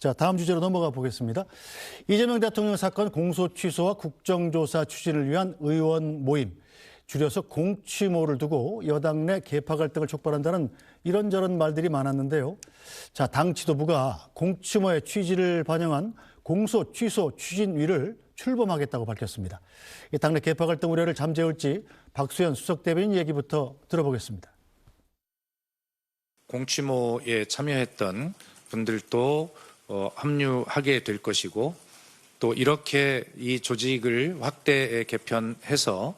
자, 다음 주제로 넘어가 보겠습니다. 이재명 대통령 사건 공소 취소와 국정조사 추진을 위한 의원 모임, 줄여서 공취모를 두고 여당 내 계파 갈등을 촉발한다는 이런저런 말들이 많았는데요. 자, 당 지도부가 공취모의 취지를 반영한 공소 취소 추진위를 출범하겠다고 밝혔습니다. 당내 계파 갈등 우려를 잠재울지 박수현 수석 대변인 얘기부터 들어보겠습니다. 공취모에 참여했던 분들도 합류하게 될 것이고, 또 이렇게 이 조직을 확대 개편해서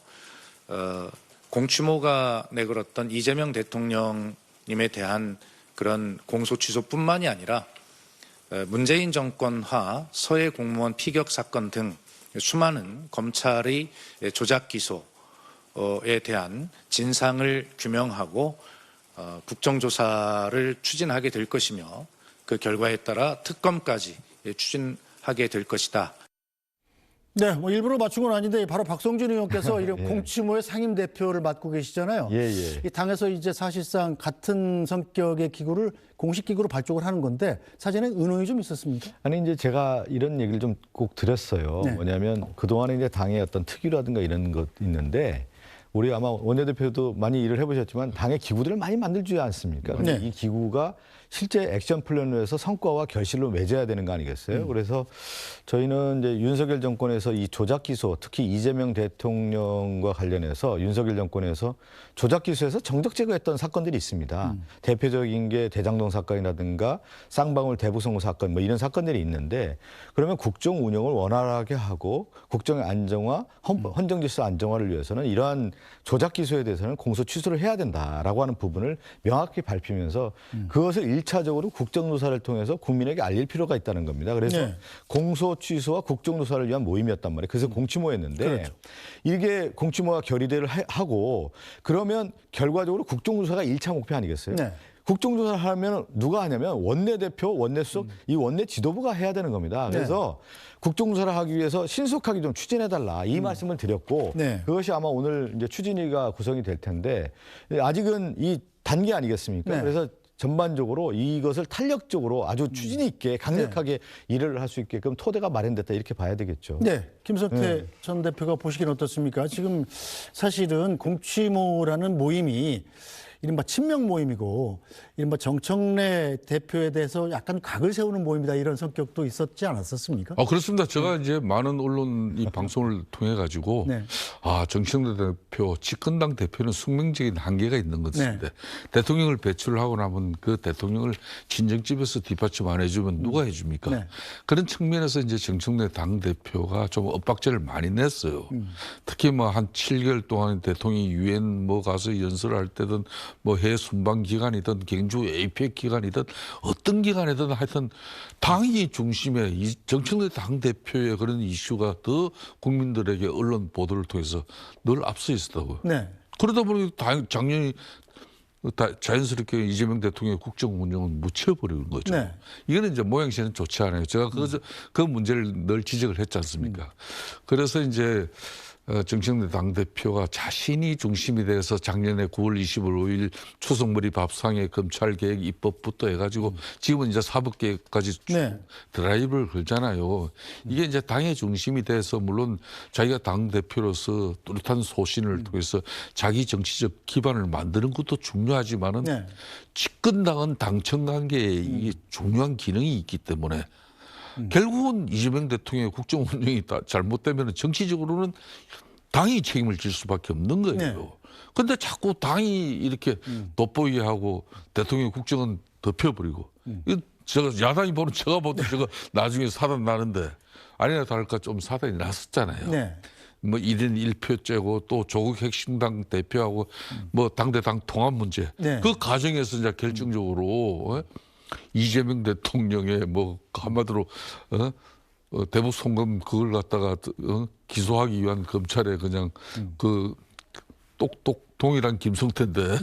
공취모가 내걸었던 이재명 대통령님에 대한 그런 공소 취소뿐만이 아니라 문재인 정권화 서해 공무원 피격 사건 등 수많은 검찰의 조작 기소에 대한 진상을 규명하고 국정조사를 추진하게 될 것이며, 그 결과에 따라 특검까지 추진하게 될 것이다. 네, 일부러 맞춘 건 아닌데 바로 박성준 의원께서 이런 공취모의 상임 대표를 맡고 계시잖아요. 이 당에서 이제 사실상 같은 성격의 기구를 공식 기구로 발족을 하는 건데 사전에 의논이 좀 있었습니까? 아니 이제 제가 이런 얘기를 좀 꼭 드렸어요. 뭐냐면 그동안에 이제 당의 어떤 특유라든가 이런 것 있는데, 우리 아마 원내대표도 많이 일을 해보셨지만 당의 기구들을 많이 만들지 않습니까? 근데 이 기구가 실제 액션 플랜을 해서 성과와 결실로 맺어야 되는 거 아니겠어요? 그래서 저희는 이제 윤석열 정권에서 이 조작 기소, 특히 이재명 대통령과 관련해서 윤석열 정권에서 조작 기소에서 정적 제거했던 사건들이 있습니다. 대표적인 게 대장동 사건이라든가 쌍방울 대부성호 사건 뭐 이런 사건들이 있는데, 그러면 국정 운영을 원활하게 하고 국정의 안정화, 헌정 질서 안정화를 위해서는 이러한 조작 기소에 대해서는 공소 취소를 해야 된다라고 하는 부분을 명확히 밝히면서 그것을 1차적으로 국정조사를 통해서 국민에게 알릴 필요가 있다는 겁니다. 그래서 공소 취소와 국정조사를 위한 모임이었단 말이에요. 그래서 공취모였는데 이게 공취모와 결의대를 하고 그러면 결과적으로 국정조사가 1차 목표 아니겠어요? 국정조사를 하면 누가 하냐면 원내대표, 원내수석, 이 원내 지도부가 해야 되는 겁니다. 그래서 국정조사를 하기 위해서 신속하게 좀 추진해달라 이 말씀을 드렸고 그것이 아마 오늘 이제 추진위가 구성이 될 텐데 아직은 이 단계 아니겠습니까? 그래서 전반적으로 이것을 탄력적으로 아주 추진 있게 강력하게 일을 할 수 있게끔 토대가 마련됐다 이렇게 봐야 되겠죠. 네, 김성태 전 대표가 보시기는 어떻습니까? 지금 사실은 공취모라는 모임이 이른바 친명 모임이고 이른바 정청래 대표에 대해서 약간 각을 세우는 모임이다 이런 성격도 있었지 않았었습니까? 그렇습니다. 제가 이제 많은 언론 이 방송을 통해 가지고 정청래 대표, 집권당 대표는 숙명적인 한계가 있는 것 같은데 대통령을 배출하고 나면 그 대통령을 친정집에서 뒷받침 안 해주면 누가 해줍니까? 그런 측면에서 이제 정청래 당 대표가 좀 엇박자를 많이 냈어요. 특히 뭐 한 7개월 동안 대통령이 유엔 뭐 가서 연설을 할 때든 뭐 해외 순방 기간이든 경주 APEC 기간이든 어떤 기간이든 하여튼 당이 중심에 이 정청래 당대표의 그런 이슈가 더 국민들에게 언론 보도를 통해서 늘 앞서 있었다고요. 그러다 보니 작년에 자연스럽게 이재명 대통령의 국정 운영은 묻혀버리는 거죠. 이거는 이제 모양새는 좋지 않아요. 제가 그 문제를 늘 지적을 했지 않습니까? 그래서 이제 정청래 당대표가 자신이 중심이 돼서 작년에 9월 25일 추석머리 밥상에 검찰개혁 입법부터 해가지고 지금은 이제 사법개혁까지 드라이브를 걸잖아요. 이게 이제 당의 중심이 돼서 물론 자기가 당대표로서 뚜렷한 소신을 통해서 자기 정치적 기반을 만드는 것도 중요하지만은 집권당은 당청관계에 이게 중요한 기능이 있기 때문에 결국은 이재명 대통령의 국정 운영이 잘못되면 정치적으로는 당이 책임을 질 수밖에 없는 거예요. 그런데 자꾸 당이 이렇게 돋보이게 하고 대통령 국정은 덮여버리고 제가 야당이 보는 제가 봐도 제가 나중에 사단 나는데 아니나 다를까 좀 사단이 났었잖아요. 뭐 1인 1표제고 또 조국 핵심당 대표하고 뭐 당대당 통합 문제 그 과정에서 이제 결정적으로 이재명 대통령의 뭐 한마디로 대북 송금 그걸 갖다가 기소하기 위한 검찰의 그냥 그 똑똑 동일한 김성태인데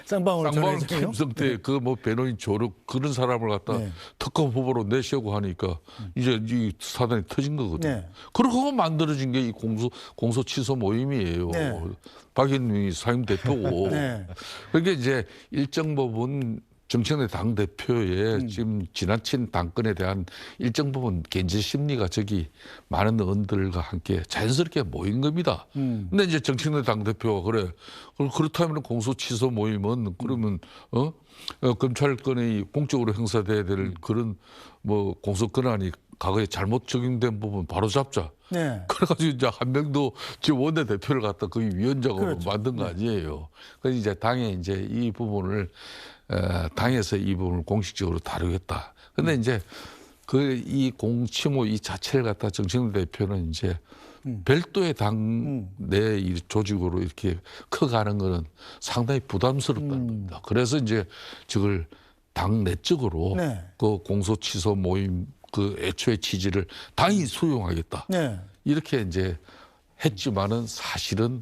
쌍방울 김성태 그 뭐 변호인 조력 그런 사람을 갖다 특검 후보로 내세우고 하니까 이제 이 사단이 터진 거거든요. 그러고 만들어진 게 이 공소 취소 모임이에요. 박인미 상임 대표고 그러니까 이제 일정 부분 정청래 당대표의 지금 지나친 당권에 대한 일정 부분 견제 심리가 저기 많은 의원들과 함께 자연스럽게 모인 겁니다. 근데 이제 정청래 당대표가 그래. 그렇다면 공소 취소 모임은 그러면 검찰권이 공적으로 행사돼야 될 그런 뭐 공소 권한이 과거에 잘못 적용된 부분 바로 잡자. 네. 그래가지고 이제 한 명도 지금 원내대표를 갖다 거기 위원장으로 그렇죠. 만든 거 아니에요. 그래서 이제 당에 이제 이 부분을 당에서 이 부분을 공식적으로 다루겠다. 근데 이제 그 이 공치모 이 자체를 갖다 정청래 대표는 이제 별도의 당 내 조직으로 이렇게 커가는 거는 상당히 부담스럽다는 겁니다. 그래서 이제 저걸 당 내적으로 네. 그 공소 취소 모임 그 애초의 취지를 당이 수용하겠다. 네. 이렇게 이제 했지만은 사실은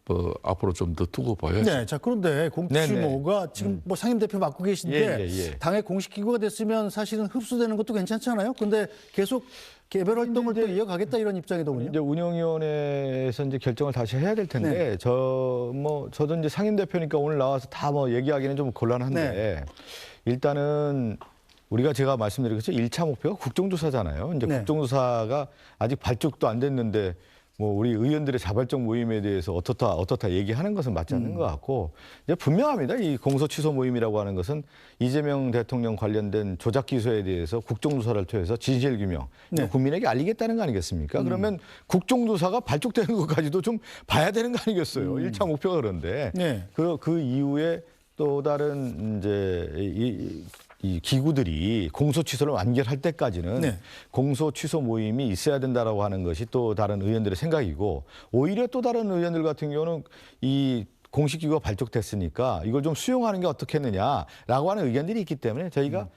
뭐 앞으로 좀 더 두고 봐야죠. 네. 자, 그런데 공치모가 지금 뭐 상임대표 맡고 계신데 예. 당의 공식 기구가 됐으면 사실은 흡수되는 것도 괜찮잖아요. 근데 계속 개별 활동을 또 이어가겠다 이런 입장이더군요. 이제 운영위원회에서 이제 결정을 다시 해야 될 텐데 저도 이제 상임대표니까 오늘 나와서 다 뭐 얘기하기는 좀 곤란한데 일단은 우리가 제가 말씀드린 것처럼 1차 목표가 국정조사잖아요. 이제 국정조사가 아직 발족도 안 됐는데 뭐 우리 의원들의 자발적 모임에 대해서 어떻다 얘기하는 것은 맞지 않는 것 같고 이제 분명합니다. 이 공소 취소 모임이라고 하는 것은 이재명 대통령 관련된 조작 기소에 대해서 국정조사를 통해서 진실 규명 국민에게 알리겠다는 거 아니겠습니까? 그러면 국정조사가 발족되는 것까지도 좀 봐야 되는 거 아니겠어요? 1차 목표가 그런데 그 이후에 또 다른 이제 이 기구들이 공소 취소를 완결할 때까지는 공소 취소 모임이 있어야 된다라고 하는 것이 또 다른 의원들의 생각이고 오히려 또 다른 의원들 같은 경우는 이 공식 기구가 발족됐으니까 이걸 좀 수용하는 게 어떻겠느냐라고 하는 의견들이 있기 때문에 저희가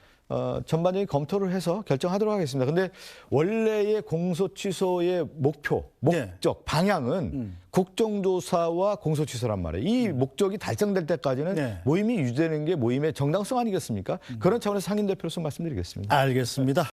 전반적인 검토를 해서 결정하도록 하겠습니다. 근데 원래의 공소 취소의 목표, 목적, 방향은 국정조사와 공소 취소란 말이에요. 이 목적이 달성될 때까지는 모임이 유지되는 게 모임의 정당성 아니겠습니까? 그런 차원에서 상임대표로서 말씀드리겠습니다. 알겠습니다.